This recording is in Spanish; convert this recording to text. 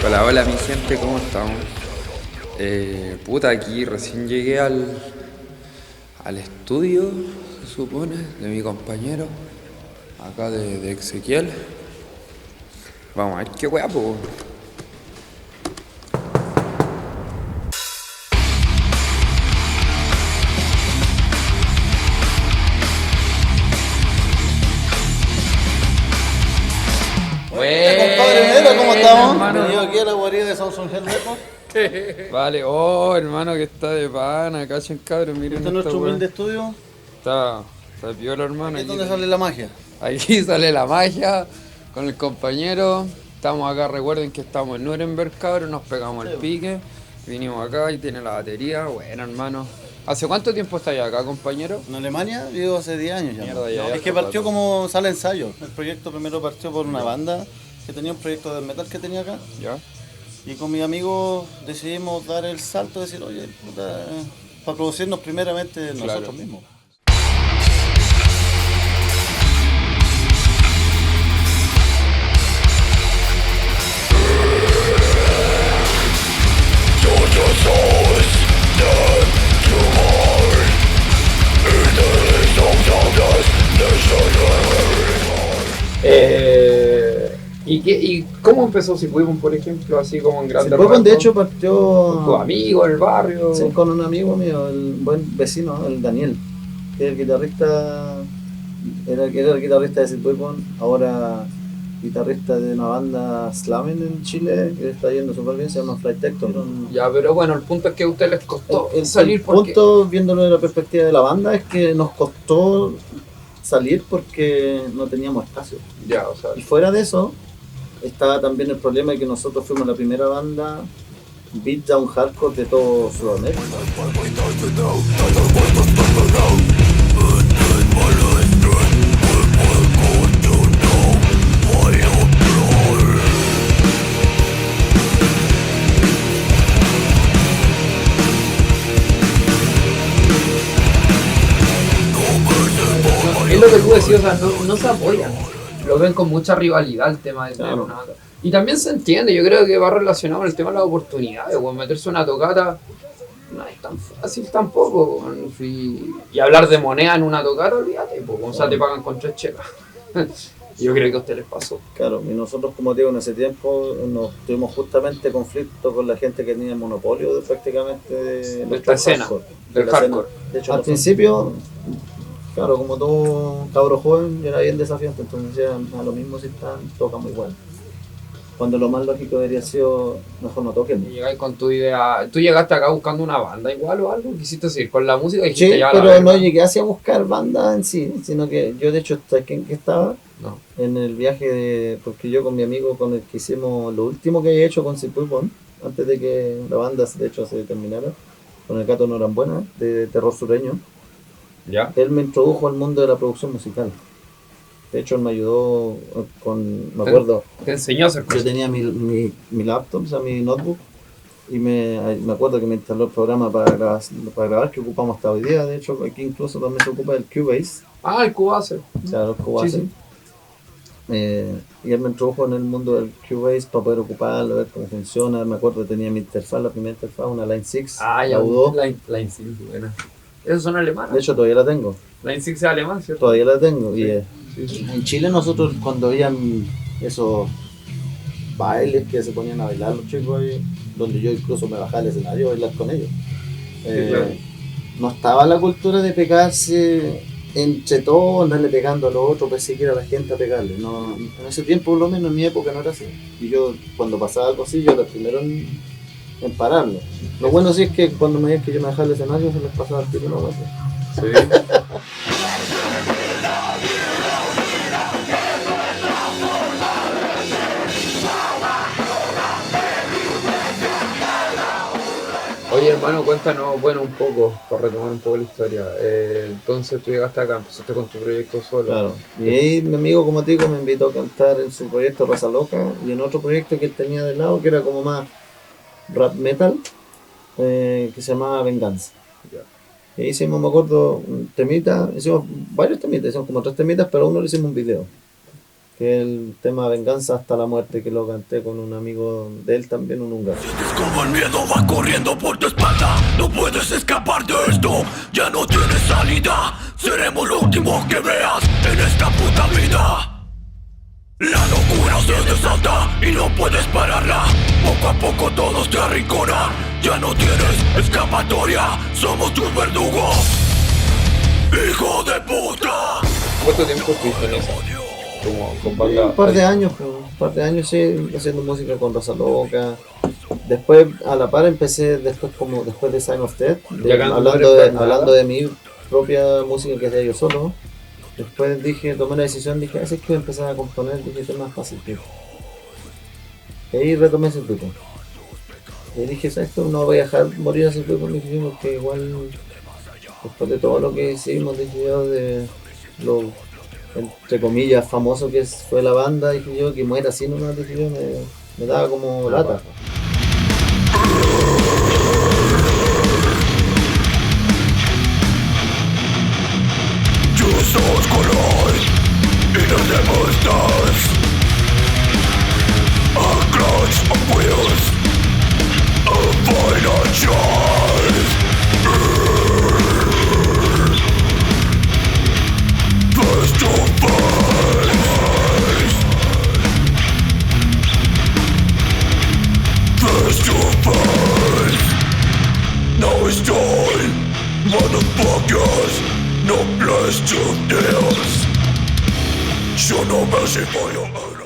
Hola, hola mi gente, ¿cómo estamos? Puta, aquí recién llegué al estudio, se supone, de mi compañero, acá de Ezequiel. Vamos a ver qué weá, po. Hola, compadre, mira cómo estamos. Hermano. Venido aquí a la guarida de Samsung Head Records. Vale, oh hermano que está de pana, cachen cabrón, miren Este es esta nuestro weá. humilde estudio. Está piola hermano, Aquí es aquí, donde sale la magia. aquí sale la magia con el compañero. Estamos acá, recuerden que estamos en Nuremberg, cabrón, nos pegamos el pique. Vinimos acá y tiene la batería, bueno hermano. ¿Hace cuánto tiempo estáis acá, compañero? En Alemania vivo hace 10 años ya. Mierda, ya, Es que partió como sala ensayo. El proyecto primero partió por una banda que tenía un proyecto de metal que tenía acá. ¿Ya? Y con mis amigos decidimos dar el salto de decir, oye, puta, para producirnos primeramente nosotros mismos. ¿Y cómo empezó Sipuipon, por ejemplo, así como en grandes Sipuipon, de rasgos? hecho, ¿Con tus partió amigos, el barrio? sí, con un amigo mío, el buen vecino, el Daniel, que es el guitarrista, era el guitarrista de Sipuipon, ahora guitarrista de una banda Slamen en Chile, que le está yendo súper bien, se llama Flight Tecton. Ya, pero bueno, el punto es que a ustedes les costó El salir porque... punto, viéndolo de la perspectiva de la banda, es que nos costó salir porque no teníamos espacio. Ya, o sea... Y fuera de eso, estaba también el problema de que nosotros fuimos la primera banda beatdown hardcore de todo Sudamérica. Es lo que tú decías, o sea, no se apoyan. Lo ven con mucha rivalidad el tema de Claro. una banda. Y también se entiende, yo creo que va relacionado con el tema de las oportunidades, weón. Meterse una tocata no es tan fácil tampoco, weón. Y hablar de moneda en una tocata, olvídate, pues, o sea, te pagan con 3 checas. Yo creo que a ustedes les pasó. Claro, y nosotros, como digo, en ese tiempo nos tuvimos justamente conflicto con la gente que tenía el monopolio prácticamente de esta escena, del hardcore. De hecho, al principio, claro, como todo cabro joven, era bien desafiante, entonces decían, a lo mismo si están, toca muy bueno. Cuando lo más lógico debería ser, mejor no toquen. Y llegáis con tu idea. ¿Tú llegaste acá buscando una banda igual o algo? ¿Quisiste seguir con la música? Y Sí, dijiste, ya, la pero verga. no llegué así a buscar bandas en sí, sino que yo de hecho, ¿sabes en qué estaba? No. En el viaje de, porque yo con mi amigo con el que hicimos lo último que he hecho con Sipuipon, antes de que la banda de hecho se terminara, con el Gato Norambuena, de terror sureño, ¿Ya? él me introdujo al mundo de la producción musical. De hecho, él me ayudó con, me acuerdo, Te enseñó a hacer yo cosas. tenía mi laptop, o sea, mi notebook, y me acuerdo que me instaló el programa para grabar que ocupamos hasta hoy día. De hecho, aquí incluso también se ocupa el Cubase, Ah, el Cubase. o sea, los Cubase. Sí. Y él me introdujo en el mundo del Cubase para poder ocuparlo, ver cómo funciona. Me acuerdo que tenía mi interfaz, la primera interfaz, una Line 6, Ah, ya, la U2. Line 6, buena. Esos son alemanes. De hecho, todavía la tengo. Line 6 es alemán, ¿cierto? Todavía la tengo. Sí. Y Sí. en Chile nosotros cuando habían esos bailes que se ponían a bailar los chicos ahí, donde yo incluso me bajaba al escenario a bailar con ellos. Claro. No estaba la cultura de pegarse entre todos, andarle pegando a los otros, perseguir a la gente a pegarle. No, en ese tiempo, por lo menos en mi época, no era así. Y yo, cuando pasaba algo así, yo era el primero en pararlo. Lo bueno sí es que cuando me decían que yo me dejaba el escenario, se les pasaba el tiro, no, Sí. Oye hermano, cuéntanos, bueno, un poco, para retomar un poco la historia. Entonces tú llegaste acá, empezaste con tu proyecto solo. Claro. Y ahí mi amigo, como te digo, me invitó a cantar en su proyecto Raza Loca y en otro proyecto que él tenía de lado, que era como más rap metal, que se llamaba Venganza. Ya. Y hicimos, me acuerdo, un temita, hicimos varios temitas, hicimos como 3 temitas, pero a uno le hicimos un video. que es el tema Venganza hasta la muerte, que lo canté con un amigo de él también, un húngaro. Sientes como el miedo va corriendo por tu espalda. No puedes escapar de esto, ya no tienes salida. Seremos lo último que veas en esta puta vida. La locura se desata y no puedes pararla. Poco a poco todos te arrinconan. Ya no tienes escapatoria, somos tus verdugos. Hijo de puta. ¿Cuánto tiempo estuviste en eso? Como con banda. Un par de años, pues, un par de años sí, haciendo música con Raza Loca. Después, a la par, empecé después de Sign of Death, Ya cantando varios bandas. hablando de mi propia música que hacía yo solo. Después tomé la decisión, dije, así es que voy a empezar a componer, dije, temas fácil, tío. Y ahí retomé ese truco. Y dije, ¿sabes qué? No voy a dejar morir ese truco, dije, porque igual, después de todo lo que hicimos, dije yo, de lo, entre comillas, famoso que fue la banda, dije yo, que muera así nomás, dije yo, me daba como lata. Just collide in the demonsters. A clutch of wheels, a final choice. First to face. First to face. Now it's time, motherfuckers. No place to dance. Show no mercy for your own.